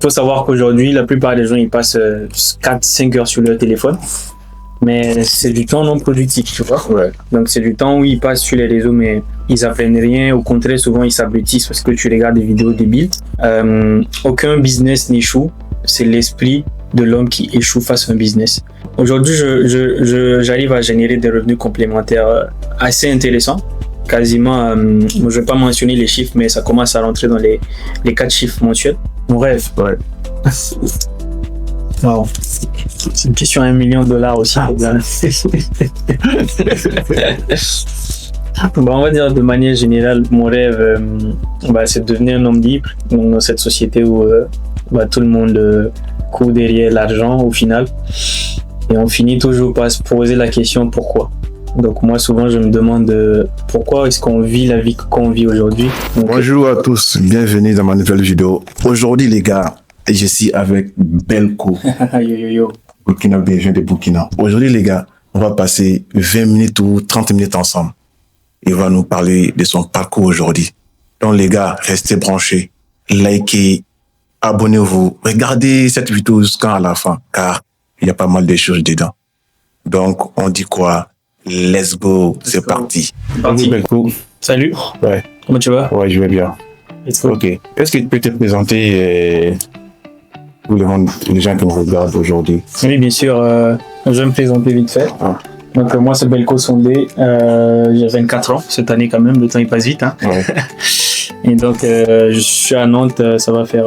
Il faut savoir qu'aujourd'hui, la plupart des gens, ils passent 4-5 heures sur leur téléphone. Mais c'est du temps non productif, tu vois. Ouais. Donc, c'est du temps où ils passent sur les réseaux, mais ils apprennent rien. Au contraire, souvent, ils s'abrutissent parce que tu regardes des vidéos débiles. Aucun business n'échoue. C'est l'esprit de l'homme qui échoue face à un business. Aujourd'hui, j'arrive à générer des revenus complémentaires assez intéressants. Quasiment, je ne vais pas mentionner les chiffres, mais ça commence à rentrer dans les 4 chiffres mensuels. Mon rêve. Ouais. Wow. C'est une question à $1 million aussi. Bon, on va dire de manière générale, mon rêve, c'est de devenir un homme libre dans cette société où tout le monde court derrière l'argent au final. Et on finit toujours par se poser la question pourquoi. Donc moi souvent je me demande pourquoi est-ce qu'on vit la vie qu'on vit aujourd'hui. Donc, bonjour à tous, bienvenue dans ma nouvelle vidéo. Aujourd'hui les gars, je suis avec Belko. yo. Burkinabé, je viens de Burkina. Aujourd'hui les gars, on va passer 20 minutes ou 30 minutes ensemble. Il va nous parler de son parcours aujourd'hui. Donc les gars, restez branchés, likez, abonnez-vous, regardez cette vidéo jusqu'à la fin, car il y a pas mal de choses dedans. Donc on dit quoi? Let's go, c'est parti. Salut. Ouais. Comment tu vas? Ouais, je vais bien. Ok. Est-ce que tu peux te présenter pour les gens qui nous regardent aujourd'hui? Oui, bien sûr. Je vais me présenter vite fait. Donc moi c'est Belko Sondé. J'ai 24 ans cette année quand même. Le temps il passe vite. Hein. Ouais. Et donc je suis à Nantes. Ça va faire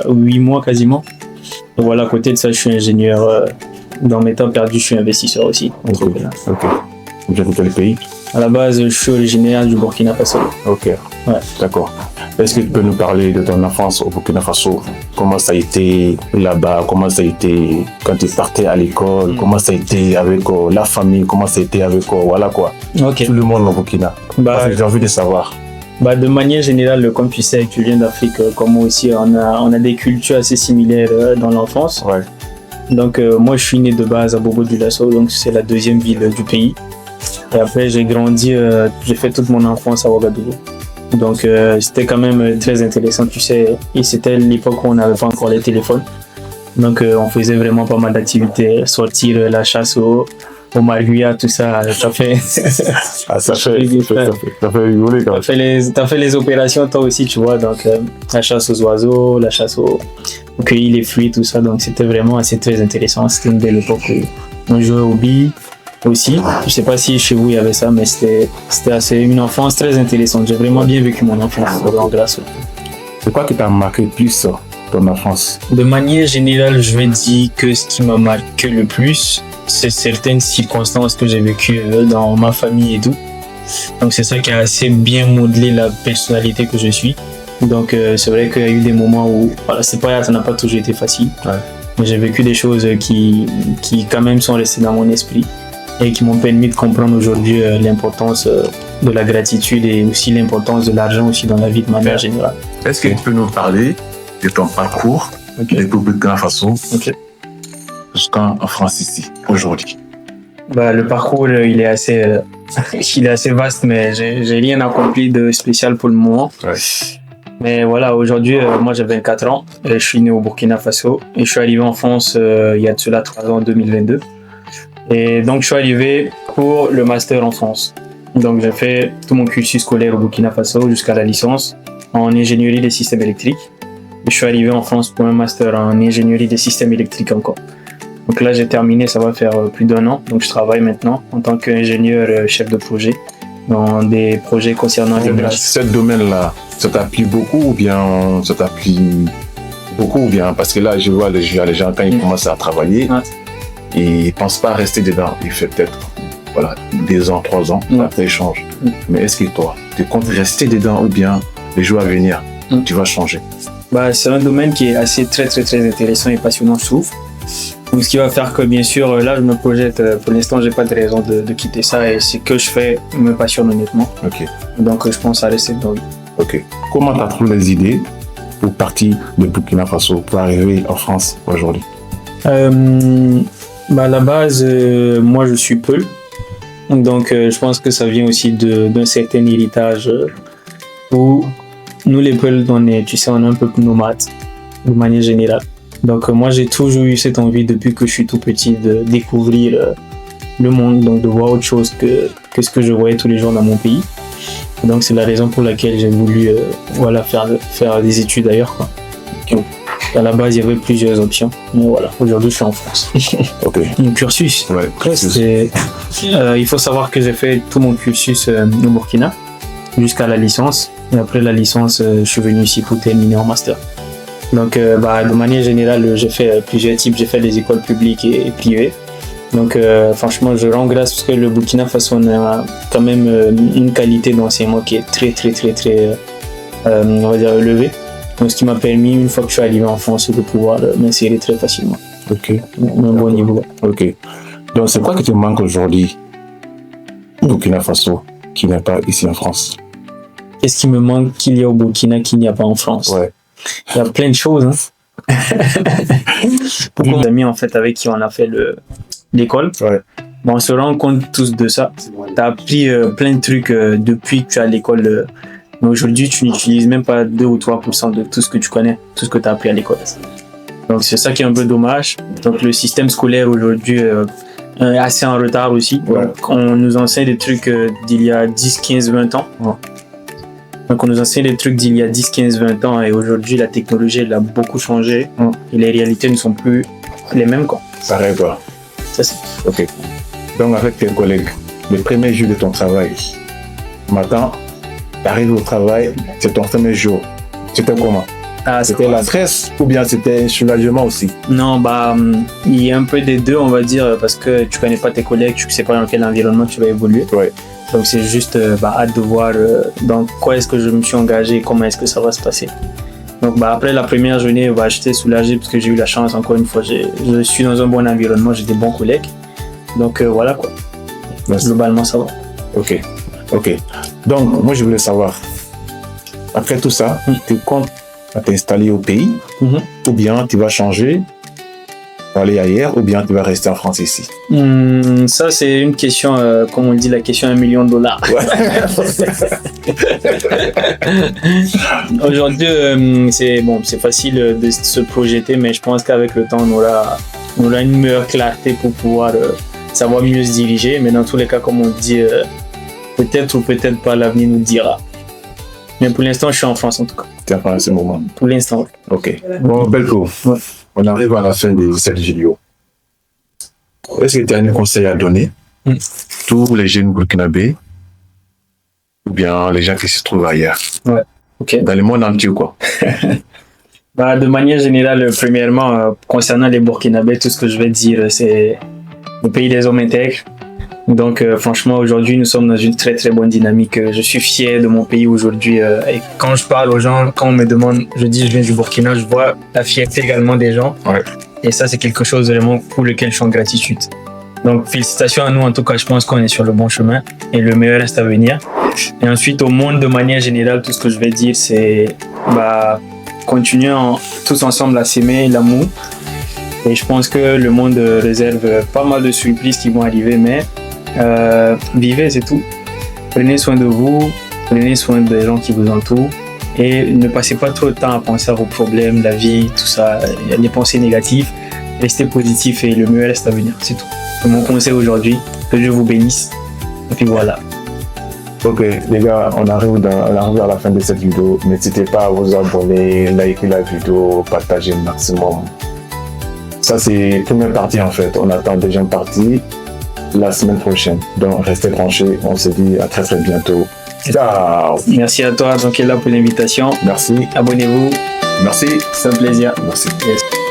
8 mois quasiment. Et voilà, à côté de ça, je suis ingénieur. Dans mes temps perdus, je suis investisseur aussi. Ok. Vous êtes de quel pays? À la base, je suis originaire du Burkina Faso. Ok. Ouais. D'accord. Est-ce que tu peux nous parler de ton enfance au Burkina Faso? Comment ça a été là-bas? Comment ça a été quand tu partais à l'école? Comment ça a été avec la famille? Comment ça a été avec voilà quoi? Ok. Tout le monde au Burkina. Parce que j'ai envie de savoir. De manière générale, comme tu sais, tu viens d'Afrique, comme moi aussi, on a des cultures assez similaires dans l'enfance. Ouais. Donc moi, je suis né de base à Bobo-Dioulasso, donc c'est la deuxième ville du pays. Et après, j'ai grandi, j'ai fait toute mon enfance à Ouagadougou. Donc c'était quand même très intéressant, tu sais. Et c'était l'époque où on n'avait pas encore les téléphones. Donc on faisait vraiment pas mal d'activités, sortir, la chasse au marguillat, tout ça. Ça fait rigoler quand même. T'as fait les opérations toi aussi, tu vois. Donc la chasse aux oiseaux, la chasse au cueillir les fruits, tout ça. Donc c'était vraiment assez très intéressant. C'était une belle époque où on jouait au billes aussi. Je sais pas si chez vous il y avait ça, mais c'était une enfance très intéressante. J'ai vraiment bien vécu mon enfance grâce. C'est quoi qui t'a marqué plus ton enfance? De manière générale, je vais dire que ce qui m'a marqué le plus, c'est certaines circonstances que j'ai vécues dans ma famille et tout. Donc c'est ça qui a assez bien modelé la personnalité que je suis. Donc c'est vrai qu'il y a eu des moments où ça n'a pas toujours été facile. Ouais. Mais j'ai vécu des choses qui quand même sont restées dans mon esprit et qui m'ont permis de comprendre aujourd'hui l'importance de la gratitude et aussi l'importance de l'argent aussi dans la vie de manière générale. Est-ce que tu peux nous parler de ton parcours de Burkina Faso jusqu'en France ici, aujourd'hui? Le parcours, il est assez vaste, mais j'ai rien accompli de spécial pour le moment. Ouais. Mais voilà, aujourd'hui, moi j'ai 24 ans, je suis né au Burkina Faso et je suis arrivé en France il y a de cela 3 ans, en 2022. Et donc je suis arrivé pour le master en France. Donc j'ai fait tout mon cursus scolaire au Burkina Faso jusqu'à la licence en ingénierie des systèmes électriques. Et je suis arrivé en France pour un master en ingénierie des systèmes électriques encore. Donc là j'ai terminé, ça va faire plus d'1 an. Donc je travaille maintenant en tant qu'ingénieur chef de projet dans des projets concernant l'immigration. Ce domaine-là, ça t'appuie beaucoup ou bien ça t'appuie beaucoup ou bien parce que là je vois les gens quand ils commencent à travailler, ils ne pensent pas à rester dedans. Il fait peut-être 2 ans, 3 ans, après ils changent. Mais est-ce que toi, tu comptes rester dedans ou bien les jours à venir, tu vas changer? C'est un domaine qui est assez très intéressant et passionnant, je trouve. Donc, ce qui va faire que bien sûr, là je me projette, pour l'instant j'ai pas de raison de quitter ça et ce que je fais me passionne honnêtement. Ok. Donc je pense à rester dedans. Ok. Comment tu as trouvé les idées pour partir de Burkina Faso pour arriver en France aujourd'hui? À la base, moi je suis Peul. Donc je pense que ça vient aussi d'un certain héritage où nous les Peuls, on est un peu plus nomades. de manière générale. Donc moi j'ai toujours eu cette envie depuis que je suis tout petit de découvrir le monde, donc de voir autre chose que ce que je voyais tous les jours dans mon pays. Donc c'est la raison pour laquelle j'ai voulu faire des études ailleurs, quoi. Donc, à la base il y avait plusieurs options, mais voilà, aujourd'hui je suis en France. Ok. Mon cursus. Ouais. Il faut savoir que j'ai fait tout mon cursus au Burkina jusqu'à la licence, et après la licence je suis venu ici pour terminer en master. Donc de manière générale j'ai fait plusieurs types, j'ai fait des écoles publiques et privées. Donc franchement je rends grâce parce que le Burkina Faso a quand même une qualité d'enseignement qui est très on va dire élevée. Donc ce qui m'a permis, une fois que je suis arrivé en France, de pouvoir m'insérer très facilement. Ok. À un bon niveau. Ok. Donc c'est quoi qui te manque aujourd'hui au Burkina Faso qui n'est pas ici en France? Qu'est-ce qui me manque qu'il y a au Burkina qu'il n'y a pas en France? Ouais. Il y a plein de choses. Hein. Beaucoup d'amis en fait avec qui on a fait l'école. Ouais. Bon, on se rend compte tous de ça. Tu as appris plein de trucs depuis que tu es à l'école. Mais aujourd'hui, tu n'utilises même pas 2 ou 3% de tout ce que tu connais, tout ce que tu as appris à l'école. Donc c'est ça qui est un peu dommage. Donc le système scolaire aujourd'hui est assez en retard aussi. Ouais. Donc, on nous enseigne des trucs d'il y a 10, 15, 20 ans. Ouais. Donc on nous enseigne des trucs d'il y a 10, 15, 20 ans et aujourd'hui la technologie elle a beaucoup changé et les réalités ne sont plus les mêmes, quoi. Pareil, quoi. Ça, c'est... Ok. Donc avec tes collègues, le premier jour de ton travail, matin, tu arrives au travail, c'est ton premier jour. C'était comment? C'était la stress ou bien c'était un soulagement aussi? Non, il y a un peu des deux, on va dire, parce que tu connais pas tes collègues, tu sais pas dans quel environnement tu vas évoluer. Ouais. Donc c'est juste hâte de voir dans quoi est-ce que je me suis engagé, comment est-ce que ça va se passer. Donc après la première journée, j'étais soulagé parce que j'ai eu la chance, encore une fois, je suis dans un bon environnement, j'ai des bons collègues. Donc voilà quoi. Merci. Globalement ça va. Ok. Donc moi je voulais savoir, après tout ça, tu comptes t'installer au pays ou bien tu vas changer, aller ailleurs ou bien tu vas rester en France ici? Ça c'est une question, comme on dit, la question $1 million. Aujourd'hui c'est facile de se projeter, mais je pense qu'avec le temps on aura une meilleure clarté pour pouvoir savoir mieux se diriger. Mais dans tous les cas, comme on dit, peut-être ou peut-être pas, l'avenir nous dira. Mais pour l'instant je suis en France en tout cas. Tu as parlé à ce moment? Pour l'instant. Ok. Bon, Belko, on arrive à la fin de cette vidéo. Est-ce que tu as un conseil à donner tous les jeunes burkinabés ou bien les gens qui se trouvent ailleurs? Ouais. Ok. Dans le monde entier, quoi. De manière générale, premièrement, concernant les Burkinabés, tout ce que je vais dire, c'est le pays des hommes intègres. Donc franchement, aujourd'hui, nous sommes dans une très bonne dynamique. Je suis fier de mon pays aujourd'hui. Et quand je parle aux gens, quand on me demande, je dis je viens du Burkina, je vois la fierté également des gens. Ouais. Et ça, c'est quelque chose vraiment pour lequel je suis en gratitude. Donc félicitations à nous, en tout cas, je pense qu'on est sur le bon chemin et le meilleur reste à venir. Et ensuite, au monde de manière générale, tout ce que je vais dire, c'est continuons tous ensemble à s'aimer l'amour. Et je pense que le monde réserve pas mal de surprises qui vont arriver, mais vivez, c'est tout. Prenez soin de vous, prenez soin des gens qui vous entourent et ne passez pas trop de temps à penser à vos problèmes, la vie, tout ça, les pensées négatives. Restez positif et le meilleur reste à venir, c'est tout. C'est mon conseil aujourd'hui. Que Dieu vous bénisse. Et puis voilà. Ok, les gars, on arrive à la fin de cette vidéo. N'hésitez pas à vous abonner, liker la vidéo, partager le maximum. Ça, c'est la première partie en fait. On attend la deuxième partie la semaine prochaine. Donc, restez branchés. On se dit à très bientôt. Ciao. Merci à toi, donc, là pour l'invitation. Merci. Abonnez-vous. Merci. C'est un plaisir. Merci. Yes.